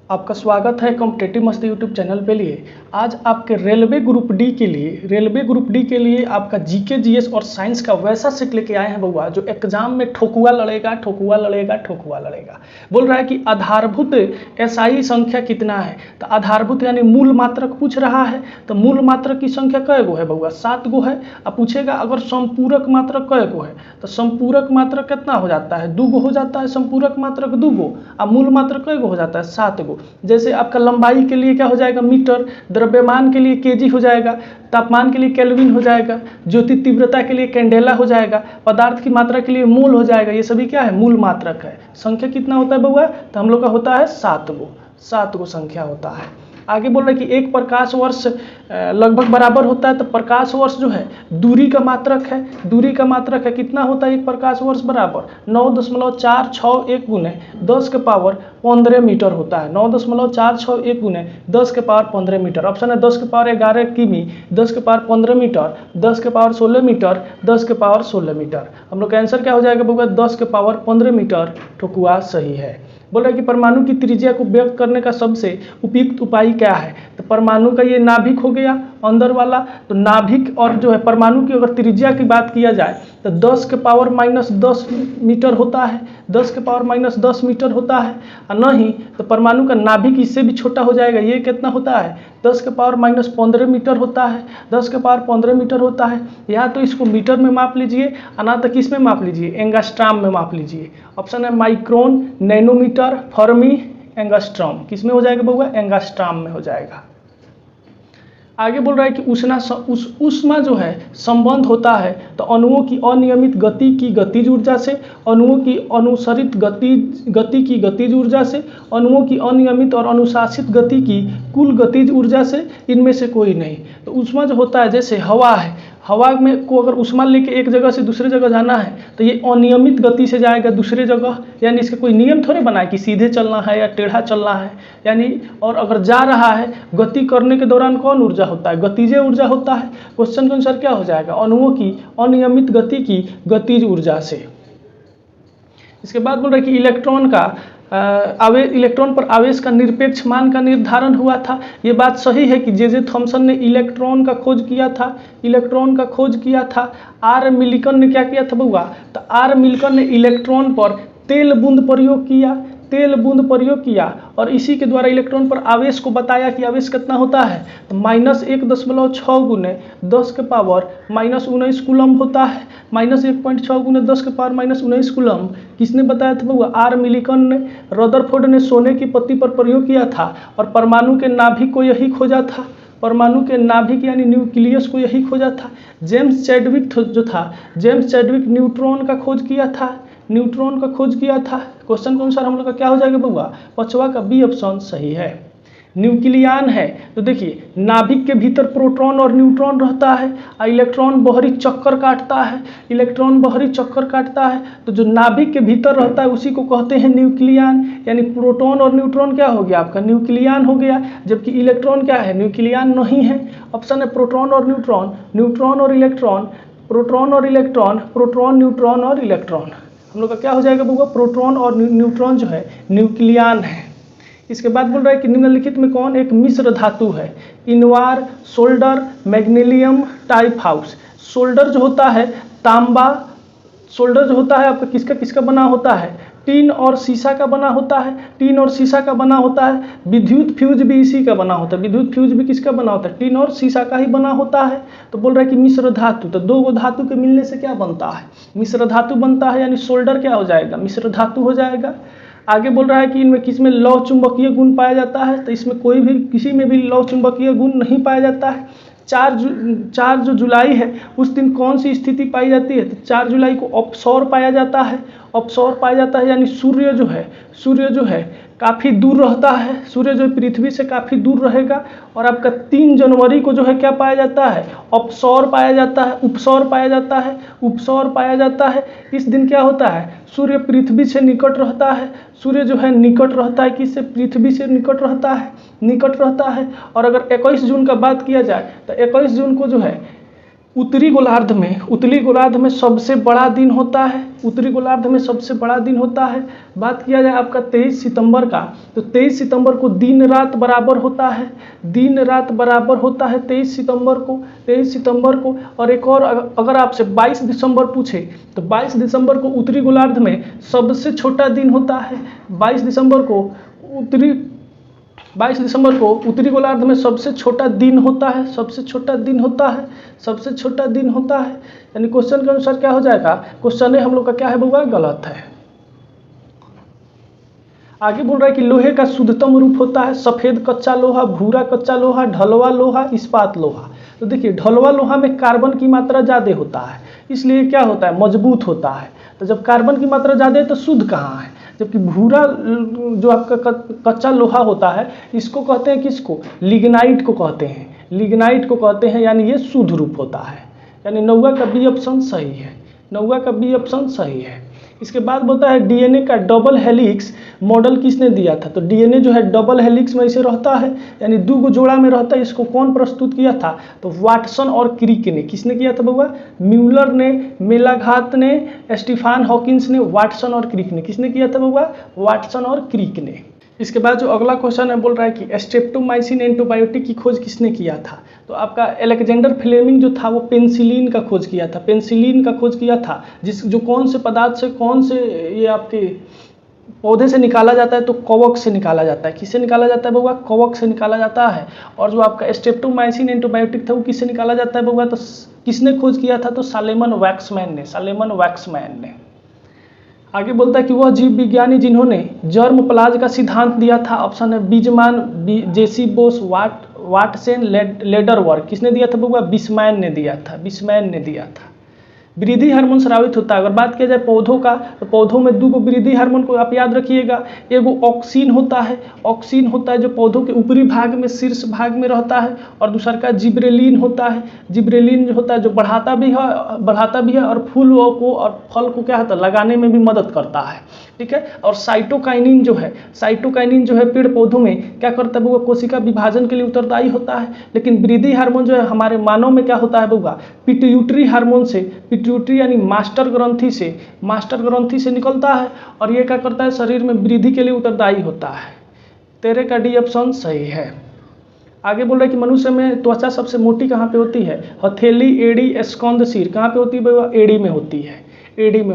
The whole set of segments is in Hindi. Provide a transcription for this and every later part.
आपका स्वागत है कॉम्पिटिटिव मस्ती यूट्यूब चैनल पे लिए। आज आपके रेलवे ग्रुप डी के लिए आपका जीके जीएस और साइंस का वैसा सेट लेके आए हैं बउआ जो एग्जाम में ठोकुआ लड़ेगा। बोल रहा है कि आधारभूत एसआई संख्या कितना है, तो आधारभूत यानी मूल मात्रक पूछ रहा है। तो मूल मात्रक की संख्या कै गो है बउआ? 7 गो है। अब पूछेगा अगर संपूरक मात्रक कै गो है, तो संपूरक मात्रक कितना हो जाता है? 2 गो हो जाता है। संपूरक मात्रक 2 गो। अब मूल मात्रक कै गो हो जाता है? 7 गो। जैसे आपका लंबाई के लिए क्या हो जाएगा? मीटर। द्रव्यमान के लिए केजी हो जाएगा। तापमान के लिए केल्विन हो जाएगा। ज्योति तीव्रता के लिए कैंडेला हो जाएगा। पदार्थ की मात्रा के लिए मोल हो जाएगा। ये सभी क्या है? मूल मात्रक है। संख्या कितना होता है बउआ? तो हम लोग का होता है 7 गो। 7 गो संख्या होता है। आगे बोल रहे हैं कि 1 प्रकाश वर्ष लगभग बराबर होता है। तो प्रकाश वर्ष जो है दूरी का मात्रक है। दूरी का मात्रक है कितना होता है? 1 प्रकाश वर्ष बराबर 9.461 गुने 10 के पावर 15 मीटर होता है। 9.461 गुने 10 के पावर 15 मीटर। ऑप्शन है 10 के पावर 11 किमी, 10 के पावर 15 मीटर, 10 के पावर 16 मीटर, 10 के पावर 16 मीटर। हम लोग का आंसर क्या हो जाएगा बउआ? 10 के पावर 15 मीटर ठोकुआ सही है। बोल रहा है कि परमाणु की त्रिज्या को व्यक्त करने का सबसे उपयुक्त उपाय क्या है? तो परमाणु का ये नाभिक हो गया अंदर वाला। तो नाभिक और जो है परमाणु की अगर त्रिज्या की बात किया जाए तो 10 के पावर -10 मीटर होता है। 10 के पावर -10 मीटर होता है। और नहीं तो परमाणु का नाभिक इससे भी छोटा हो जाएगा। ये कितना होता है? 10 के पावर -15 मीटर होता है। 10 के पावर 15 मीटर होता है। या तो इसको मीटर में माप लीजिए, ना तो किस में माप लीजिए? एंगास्ट्राम में माप लीजिए। ऑप्शन है माइक्रोन, नैनोमीटर, फर्मी, एंगास्ट्राम। किस में हो जाएगा बउआ? एंगास्ट्राम में हो जाएगा। आगे बोल रहा है कि ऊष्मा जो है संबंध होता है तो अणुओं की अनियमित गति की गतिज ऊर्जा से, अणुओं की अनुसरित गति की गतिज ऊर्जा से, अणुओं की अनियमित और अनुशासित गति की कुल गतिज ऊर्जा से, इनमें से कोई नहीं। तो ऊष्मा जो होता है जैसे हवा है, हवा में को अगर ऊष्मा लेके एक जगह से दूसरे जगह जाना है तो ये अनियमित गति से जाएगा दूसरे जगह। यानी इसका कोई नियम थोड़े बना है कि सीधे चलना है या टेढ़ा चलना है। यानी और अगर जा रहा है, गति करने के दौरान कौन ऊर्जा होता है? गतिज ऊर्जा होता है। क्वेश्चन के अनुसार क्या हो जाएगा? अणुओं की अनियमित गति की गतिज ऊर्जा से। इसके बाद बोल रहे हैं कि इलेक्ट्रॉन पर आवेश का निरपेक्ष मान का निर्धारण हुआ था। ये बात सही है कि जे थॉमसन ने इलेक्ट्रॉन का खोज किया था। आर मिल्टन ने क्या किया था बउआ? तो आर मिल्टन ने इलेक्ट्रॉन पर तेल बूंद प्रयोग किया और इसी के द्वारा इलेक्ट्रॉन पर आवेश को बताया कि आवेश कितना होता है? तो -1.6 गुने 10 के पावर -19 कूलम होता है। -1.6 गुने 10 के पावर -19 कूलम किसने बताया था बउआ? आर मिल्टन ने। रदरफोर्ड ने सोने की पत्ती पर प्रयोग किया था और परमाणु के नाभिक को यही खोजा था। परमाणु के नाभिक यानी न्यूक्लियस को यही खोजा था। जेम्स चैडविक न्यूट्रॉन का खोज किया था। क्वेश्चन के अनुसार हम लोग का क्या हो जाएगा बउआ? पचवा का बी ऑप्शन सही है। न्यूक्लियन है तो देखिए नाभिक के भीतर प्रोटॉन और न्यूट्रॉन रहता है और इलेक्ट्रॉन बहरी चक्कर काटता है। तो जो नाभिक के भीतर रहता है उसी को कहते हैं न्यूक्लियन। यानी प्रोटॉन और न्यूट्रॉन क्या हो गया? आपका न्यूक्लियन हो गया। जबकि इलेक्ट्रॉन क्या है? न्यूक्लियन नहीं है। ऑप्शन है प्रोटॉन और न्यूट्रॉन, न्यूट्रॉन और इलेक्ट्रॉन, प्रोटॉन और इलेक्ट्रॉन, प्रोटॉन, न्यूट्रॉन और इलेक्ट्रॉन। हम लोग का क्या हो जाएगा बउआ? प्रोटॉन और न्यूट्रॉन जो है न्यूक्लियन है। इसके बाद बोल रहा है कि निम्नलिखित में कौन एक मिश्र धातु है? इनवार, सोल्डर, मैग्नीशियम, टाइप हाउस। सोल्डर जो होता है तांबा, सोल्डर जो होता है आपका किसका बना होता है? टीन और शीशा का बना होता है। विद्युत फ्यूज भी इसी का बना होता है। विद्युत फ्यूज भी किसका बना होता है? टीन और शीशा का ही बना होता है। तो बोल रहा है कि मिश्र धातु, तो 2 गो धातु के मिलने से क्या बनता है? मिश्र धातु बनता है। यानी सोल्डर क्या हो जाएगा? मिश्र धातु हो जाएगा। आगे बोल रहा है कि इनमें किसमें लौह चुंबकीय गुण पाया जाता है? तो इसमें किसी में भी लौह चुंबकीय गुण नहीं पाया जाता है। 4 जो जुलाई है उस दिन कौन सी स्थिति पाई जाती है? तो 4 जुलाई को ऑफशोर पाया जाता है। यानी सूर्य जो है काफ़ी दूर रहता है। सूर्य जो पृथ्वी से काफ़ी दूर रहेगा। और आपका 3 जनवरी को जो है क्या पाया जाता है? उपसौर पाया जाता है। इस दिन क्या होता है? सूर्य पृथ्वी से निकट रहता है। सूर्य जो है निकट रहता है किससे? पृथ्वी से निकट रहता है। और अगर 21 जून का बात किया जाए तो 21 जून को जो है उत्तरी गोलार्ध में सबसे बड़ा दिन होता है। उत्तरी गोलार्ध में सबसे बड़ा दिन होता है। बात किया जाए आपका 23 सितंबर का, तो 23 सितंबर को दिन रात बराबर होता है, दिन रात बराबर होता है 23 सितंबर को। और एक और अगर आपसे 22 दिसंबर पूछे तो 22 दिसंबर को उत्तरी गोलार्ध में सबसे छोटा दिन होता है। 22 दिसंबर को उत्तरी गोलार्ध में सबसे छोटा दिन होता है, सबसे छोटा दिन होता है। यानी क्वेश्चन के अनुसार क्या हो जाएगा, क्वेश्चन हम लोग का क्या है बउआ, गलत है। आगे बोल रहा है कि लोहे का शुद्धतम रूप होता है सफेद कच्चा लोहा, भूरा कच्चा लोहा, ढलवा लोहा, इस्पात लोहा। तो देखिए ढलवा लोहा में कार्बन की मात्रा ज़्यादा होता है, इसलिए क्या होता है, मजबूत होता है। तो जब कार्बन की मात्रा ज़्यादा है तो शुद्ध कहाँ है, जबकि भूरा जो आपका कच्चा लोहा होता है इसको कहते हैं किसको, लिग्नाइट को कहते हैं, यानी ये शुद्ध रूप होता है। यानी 9 का बी ऑप्शन सही है। इसके बाद बोलता है डीएनए का डबल हेलिक्स मॉडल किसने दिया था। तो डीएनए जो है डबल हेलिक्स में ऐसे रहता है, यानी 2 जोड़ा में रहता है। इसको कौन प्रस्तुत किया था, तो वाटसन और क्रिक ने। किसने किया था बउआ, म्यूलर ने, मेलाघात ने, स्टीफन हॉकिंस ने, वाटसन और क्रिक ने। किसने किया था बउआ, वाटसन और क्रिक ने। इसके बाद जो अगला क्वेश्चन है बोल रहा है कि स्ट्रेप्टोमाइसिन एंटीबायोटिक की खोज किसने किया था। तो आपका अलेक्जेंडर फ्लेमिंग जो था वो पेनिसिलिन का खोज किया था, जो कौन से पदार्थ से, कौन से ये आपके पौधे से निकाला जाता है, तो कवक से निकाला जाता है। किससे निकाला जाता है बउआ, कवक से निकाला जाता है। और जो आपका स्ट्रेप्टोमाइसिन एंटीबायोटिक था वो किससे निकाला जाता है बउआ, तो किसने खोज किया था, तो सालेमन वैक्समैन ने। आगे बोलता है कि वह जीव विज्ञानी जिन्होंने जर्म प्लाज का सिद्धांत दिया था। ऑप्शन है बीजमान, जेसी बोस, वाटसेन, लेडरवर्क। किसने दिया था बउआ, बिस्मैन ने दिया था। वृद्धि हार्मोन स्रावित होता है। अगर बात किया जाए पौधों का, तो पौधों में 2 वृद्धि हार्मोन को आप याद रखिएगा। एगो ऑक्सीन होता है जो पौधों के ऊपरी भाग में, शीर्ष भाग में रहता है। और दूसरा का जिब्रेलिन होता है, जो होता है जो बढ़ाता भी है और फूल को और फल को क्या होता है, लगाने में भी मदद करता है। ठीक है। और साइटोकाइनिन जो है पेड़ पौधों में क्या करता है बउआ, कोशिका विभाजन के लिए उत्तरदायी होता है। लेकिन वृद्धि हार्मोन जो है हमारे मानव में क्या होता है बउआ, पिट्यूटरी हार्मोन से, पिट्यूटरी यानी मास्टर ग्रंथि से निकलता है। और ये क्या करता है, शरीर में वृद्धि के लिए उत्तरदायी होता है। तेरे का डी ऑप्शन सही है। आगे बोल रहे हैं कि मनुष्य में त्वचा सबसे मोटी कहाँ पे होती है, हथेली, एड़ी, स्कंद, सिर। कहाँ पे होती है बउआ, एड़ी में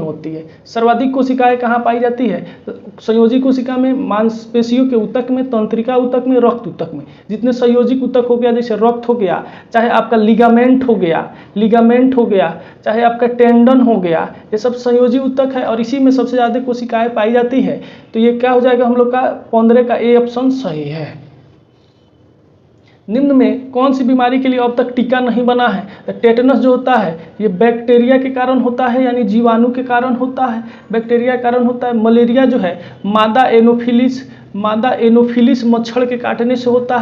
होती है। सर्वाधिक कोशिकाएं कहाँ पाई जाती है, तो संयोजी कोशिका में, मांसपेशियों के ऊतक में, तंत्रिका ऊतक में, रक्त ऊतक में। जितने संयोजिक ऊतक हो गया, जैसे रक्त हो गया, चाहे आपका लिगामेंट हो गया, चाहे आपका टेंडन हो गया, ये सब संयोजी ऊतक है और इसी में सबसे ज़्यादा कोशिकाएं पाई जाती है। तो ये क्या हो जाएगा हम लोग का 15 का ए ऑप्शन सही है। निम्न में कौन सी बीमारी के लिए अब तक टीका नहीं बना है, तो टेटनस जो होता है ये बैक्टीरिया के कारण होता है, यानी जीवाणु के कारण होता है, बैक्टीरिया के कारण होता है। मलेरिया जो है मादा एनोफिलिस मच्छर के काटने से होता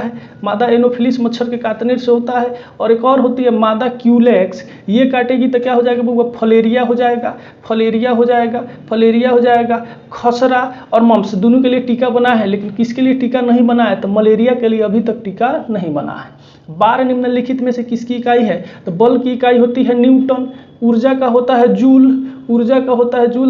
है, और एक और होती है मादा क्यूलेक्स, ये काटेगी तो क्या हो जाएगा वो फलेरिया हो जाएगा। खसरा और मम्स दोनों के लिए टीका बना है, लेकिन किसके लिए टीका नहीं बना है, तो मलेरिया के लिए अभी तक टीका नहीं बना है। बार निम्नलिखित में से किसकी इकाई है, तो बल की इकाई होती है न्यूटन, ऊर्जा का होता है जूल,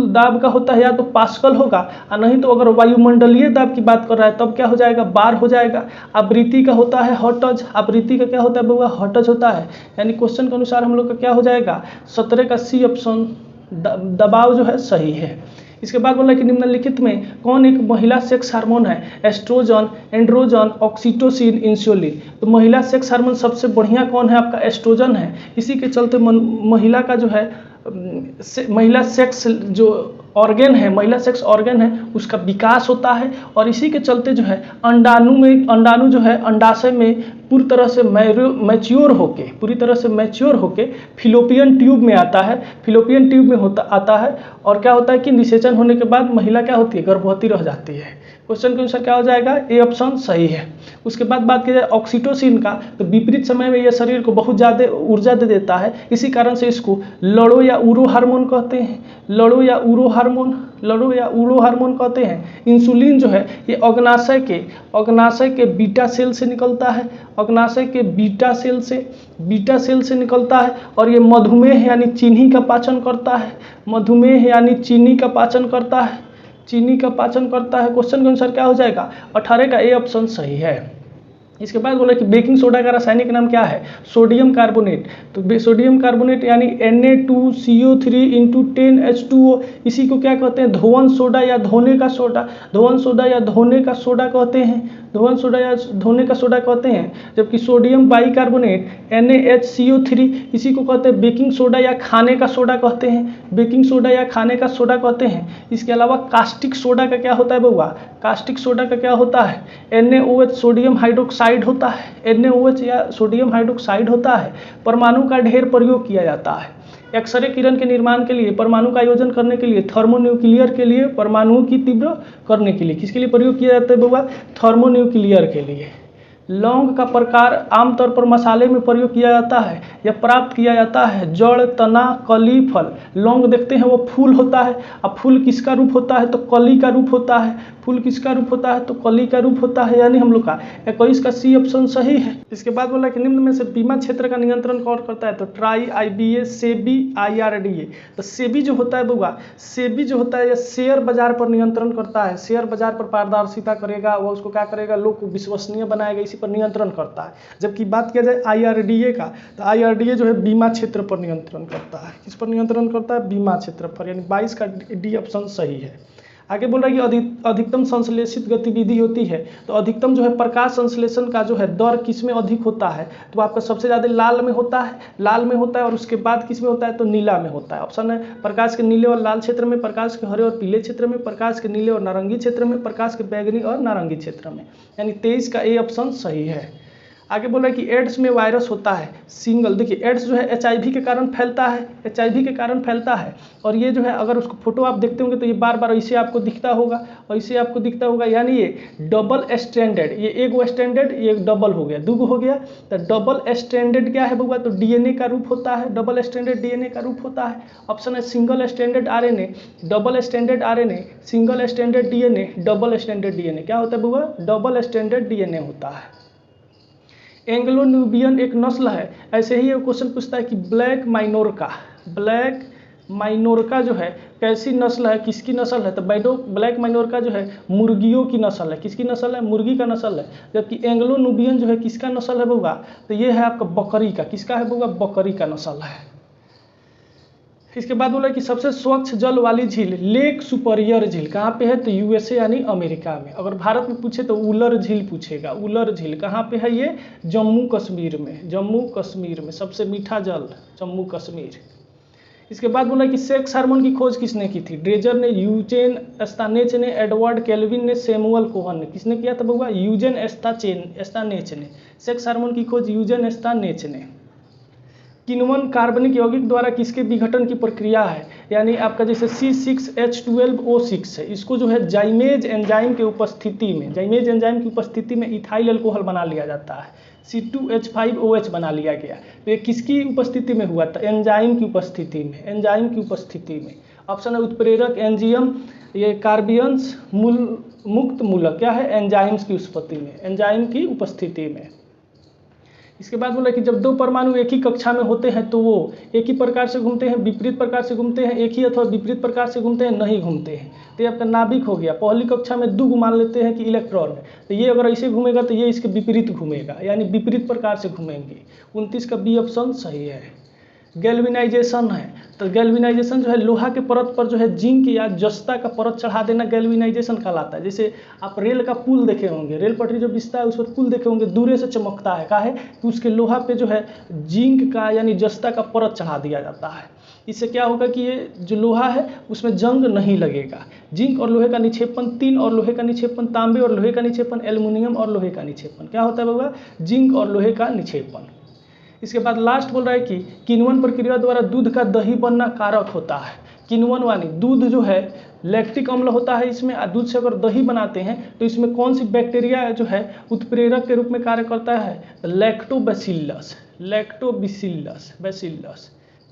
दाब का होता है या तो पास्कल होगा, और नहीं तो अगर वायुमंडलीय दाब की बात कर रहा है तब क्या हो जाएगा, बार हो जाएगा। आवृत्ति का होता है हर्ट्ज, आवृत्ति का क्या होता है बउआ, हर्ट्ज होता है। यानी क्वेश्चन के अनुसार हम लोग का क्या हो जाएगा, 17 का सी ऑप्शन दबाव जो है सही है। इसके बाद बोला कि निम्नलिखित में कौन एक महिला सेक्स हार्मोन है, एस्ट्रोजन, एंड्रोजन, ऑक्सीटोसिन, इंसुलिन। तो महिला सेक्स हार्मोन सबसे बढ़िया कौन है, आपका एस्ट्रोजन है। इसी के चलते महिला का जो है महिला सेक्स ऑर्गन है उसका विकास होता है, और इसी के चलते जो है अंडाणु जो है अंडाशय में पूरी तरह से मैच्योर होके फिलोपियन ट्यूब में आता है, आता है। और क्या होता है कि निषेचन होने के बाद महिला क्या होती है, गर्भवती रह जाती है। क्वेश्चन के अनुसार क्या हो जाएगा, ए ऑप्शन सही है। उसके बाद बात की जाए ऑक्सीटोसिन का, तो विपरीत समय में यह शरीर को बहुत ज़्यादा ऊर्जा दे देता है, इसी कारण से इसको लड़ो या उरो हार्मोन कहते हैं। लड़ो या उड़ो हार्मोन कहते हैं। इंसुलिन जो है ये अग्नाशय के बीटा सेल से निकलता है, अग्नाशय के बीटा सेल से निकलता है और ये मधुमेह यानी चीनी का पाचन करता है, मधुमेह यानी चीनी का पाचन करता है, क्वेश्चन के अनुसार क्या हो जाएगा? 18 का ए ऑप्शन सही है। इसके बाद बोला कि बेकिंग सोडा का रासायनिक नाम क्या है? Sodium carbonate. तो सोडियम कार्बोनेट यानी Na2CO3 × 10H2O, इसी को क्या कहते हैं? धोवन सोडा या धोने का सोडा कहते हैं। जबकि सोडियम बाइकार्बोनेट NaHCO3, इसी को कहते हैं बेकिंग सोडा या खाने का सोडा कहते हैं, इसके अलावा कास्टिक सोडा का क्या होता है बउआ? कास्टिक सोडा का क्या होता है? NaOH सोडियम हाइड्रोक्साइड होता है, NaOH या सोडियम हाइड्रोक्साइड होता है। परमाणु का ढेर प्रयोग किया जाता है एक्सरे किरण के निर्माण के लिए, परमाणु का आयोजन करने के लिए, थर्मोन्यूक्लियर के लिए, परमाणुओं की तीव्र करने के लिए। किसके लिए प्रयोग किया जाता है बउआ? थर्मोन्यूक्लियर के लिए। लौंग का प्रकार आमतौर पर मसाले में प्रयोग किया जाता है या प्राप्त किया जाता है जड़, तना, कली, फल। लौंग देखते हैं वो फूल होता है, अब फूल किसका रूप होता है? तो कली का रूप होता है। फूल किसका रूप होता है? तो कली का रूप होता है, यानी हम लोग का 21 का सी ऑप्शन सही है। इसके बाद बोला कि निम्न में से बीमा क्षेत्र का नियंत्रण कौन करता है? तो ट्राई, IBA, सेबी, IRDA। तो सेबी जो होता है बउआ, सेबी जो होता है ये शेयर बाजार पर नियंत्रण करता है, शेयर बाजार पर पारदर्शिता करेगा, वो उसको क्या करेगा? लोग को विश्वसनीय बनाएगा, इसी पर नियंत्रण करता है। जबकि बात किया जाए IRDA का, तो IRDA जो है बीमा क्षेत्र पर नियंत्रण करता है। किस पर नियंत्रण करता है? बीमा क्षेत्र पर, यानी 22 का डी ऑप्शन सही है। आगे बोल रहा है कि अधिकतम संश्लेषित गतिविधि होती है, तो अधिकतम जो है प्रकाश संश्लेषण का जो है दर किस में अधिक होता है? तो आपका सबसे ज़्यादा लाल में होता है, और उसके बाद किस में होता है? तो नीला में होता है। ऑप्शन है प्रकाश के नीले और लाल क्षेत्र में, प्रकाश के हरे और पीले क्षेत्र में, प्रकाश के नीले और नारंगी क्षेत्र में, प्रकाश के बैंगनी और नारंगी क्षेत्र में, यानी 23 का ए ऑप्शन सही है। आगे बोल रहा है कि एड्स में वायरस होता है सिंगल। देखिए एड्स जो है HIV के कारण फैलता है, और ये जो है अगर उसको फोटो आप देखते होंगे तो ये बार बार ऐसे आपको दिखता होगा, यानी ये डबल स्ट्रैंडेड, ये एक स्ट्रैंडेड, ये डबल हो गया, दूगो हो गया। तो डबल स्ट्रैंडेड क्या है बउआ? तो DNA का रूप होता है, डबल स्ट्रैंडेड DNA का रूप होता है। ऑप्शन है single stranded RNA, double stranded RNA, single stranded DNA, double stranded DNA। क्या होता है बउआ? डबल स्ट्रैंडेड DNA होता है। एंग्लो न्यूबियन एक नस्ल है। ऐसे ही एक क्वेश्चन पूछता है कि ब्लैक माइनोरका जो है कैसी नस्ल है, किसकी नस्ल है? तो ब्लैक माइनोरका जो है मुर्गियों की नस्ल है। किसकी नस्ल है? मुर्गी का नस्ल है। जबकि एंग्लो न्यूबियन जो है किसका नस्ल है बउआ? तो ये है आपका बकरी का। किसका है बउआ? बकरी का नस्ल है। इसके बाद बोला कि सबसे स्वच्छ जल वाली झील, लेक सुपरियर झील कहाँ पे है? तो USA यानी अमेरिका में। अगर भारत में पूछे तो उलर झील पूछेगा। उलर झील कहाँ पे है? ये जम्मू कश्मीर में सबसे मीठा जल, जम्मू कश्मीर। इसके बाद बोला कि सेक्स हार्मोन की खोज किसने की थी? ड्रेजर ने, यूजेन एस्तानेच ने, एडवर्ड केल्विन ने, सैमुअल कोहन ने। किसने किया था बउआ? यूजेन एस्तानेच ने। सेक्स हार्मोन की खोज यूजेन एस्तानेच ने। किण्वन कार्बनिक यौगिक द्वारा किसके विघटन की प्रक्रिया है? यानी आपका जैसे C6H12O6 है, इसको जो है जाइमेज एंजाइम की उपस्थिति में इथाइल अल्कोहल बना लिया जाता है, C2H5OH बना लिया गया। तो ये किसकी उपस्थिति में हुआ था? एंजाइम की उपस्थिति में। ऑप्शन है उत्प्रेरक एंजियम, ये कार्बियंस मुक्त मूलक क्या है? एंजाइम्स की उपस्थिति में। इसके बाद बोला कि जब दो परमाणु एक ही कक्षा में होते हैं तो वो एक ही प्रकार से घूमते हैं, विपरीत प्रकार से घूमते हैं, एक ही अथवा विपरीत प्रकार से घूमते हैं, नहीं घूमते हैं। तो ये आपका नाभिक हो गया। पहली कक्षा में दो मान लेते हैं कि इलेक्ट्रॉन है, तो ये अगर ऐसे घूमेगा तो ये इसके विपरीत घूमेगा, यानी विपरीत प्रकार से घूमेंगे। 29 का बी ऑप्शन सही है। गैल्वेनाइजेशन है, तो गैल्वेनाइजेशन जो है लोहा के परत पर जो है जिंक या जस्ता का परत चढ़ा देना गैल्वेनाइजेशन कहलाता है। जैसे आप रेल का पुल देखे होंगे, रेल पटरी जो बिछता है उस पर पुल देखे होंगे, दूरे से चमकता है, काहे कि उसके लोहा पे जो है जिंक का यानी जस्ता का परत चढ़ा दिया जाता है। इससे क्या होगा कि ये जो लोहा है उसमें जंग नहीं लगेगा। जिंक और लोहे का निक्षेपण 3 और लोहे का निक्षेपण तांबे और लोहे का निक्षेपण एल्युमिनियम और लोहे का निक्षेपण। क्या होता है बाबा? जिंक और लोहे का निक्षेपण। इसके बाद लास्ट बोल रहा है कि किण्वन प्रक्रिया द्वारा दूध का दही बनना कारक होता है। किण्वन वाली दूध जो है लैक्टिक अम्ल होता है इसमें, दूध से अगर दही बनाते हैं तो इसमें कौन सी बैक्टीरिया जो है उत्प्रेरक के रूप में कार्य करता है? लैक्टोबैसिलस।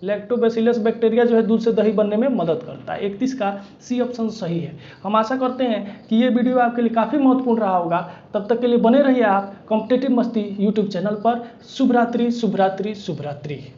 लैक्टोबैसिलस बैक्टीरिया जो है दूध से दही बनने में मदद करता है। 31 का सी ऑप्शन सही है। हम आशा करते हैं कि ये वीडियो आपके लिए काफ़ी महत्वपूर्ण रहा होगा। तब तक के लिए बने रहिए आप कॉम्पिटिटिव मस्ती यूट्यूब चैनल पर। शुभ रात्रि, शुभ रात्रि, शुभ रात्रि।